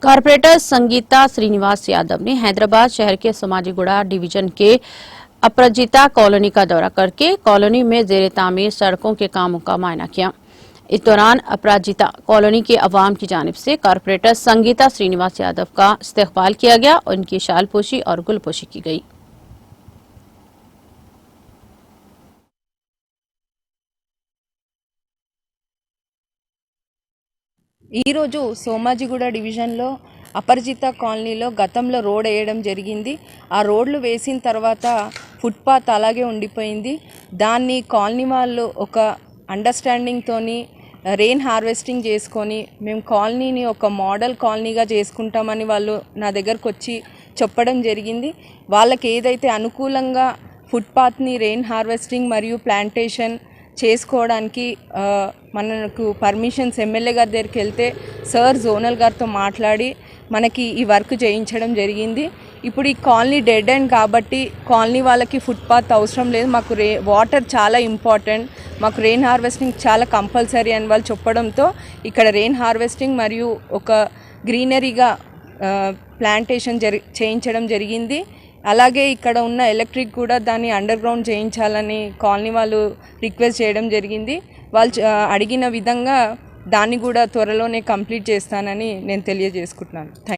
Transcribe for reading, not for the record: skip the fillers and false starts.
Corporator Sangeeta Srinivas Yadav ने हैदराबाद शहर के सोमाजीगुड़ा डिवीजन के अपराजिता कॉलोनी का दौरा करके कॉलोनी में जेर तामीर सड़कों के कामों का मुआयना किया। इस दौरान अपराजिता कॉलोनी के अवाम की जानिब से कारपोरेटर संगीता श्रीनिवास यादव का इस्तकबाल किया गया और उनकी शालपोशी और गुलपोशी की गई। ఈరోజు సోమాజిగూడ డివిజన్లో అపరిచిత కాలనీలో గతంలో రోడ్ వేయడం జరిగింది। ఆ రోడ్లు వేసిన తర్వాత ఫుట్పాత్ అలాగే ఉండిపోయింది। దాన్ని కాలనీ వాళ్ళు ఒక అండర్స్టాండింగ్ తోని రెయిన్ హార్వెస్టింగ్ చేసుకొని మేము కాలనీని ఒక మోడల్ కాలనీగా చేసుకుంటామని వాళ్ళు నా దగ్గరకు వచ్చి చెప్పడం జరిగింది। వాళ్ళకి ఏదైతే అనుకూలంగా ఫుట్పాత్ని రెయిన్ హార్వెస్టింగ్ మరియు ప్లాంటేషన్ చేసుకోవడానికి మనకు పర్మిషన్స్ ఎమ్మెల్యే గారి దగ్గరికి వెళ్తే సార్ జోనల్ గారితో మాట్లాడి మనకి ఈ వర్క్ చేయించడం జరిగింది। ఇప్పుడు ఈ కాలనీ డెడ్ ఎండ్ కాబట్టి కాలనీ వాళ్ళకి ఫుట్పాత్ అవసరం లేదు, మాకు వాటర్ చాలా ఇంపార్టెంట్, మాకు రెయిన్ హార్వెస్టింగ్ చాలా కంపల్సరీ అని వాళ్ళు చెప్పడంతో ఇక్కడ రెయిన్ హార్వెస్టింగ్ మరియు ఒక గ్రీనరీగా ప్లాంటేషన్ చేయించడం జరిగింది। అలాగే ఇక్కడ ఉన్న ఎలక్ట్రిక్ కూడా దాన్ని అండర్ గ్రౌండ్ చేయించాలని కాలనీ వాళ్ళు రిక్వెస్ట్ చేయడం జరిగింది। వాళ్ళు అడిగిన విధంగా దాన్ని కూడా త్వరలోనే కంప్లీట్ చేస్తానని నేను తెలియజేసుకుంటున్నాను।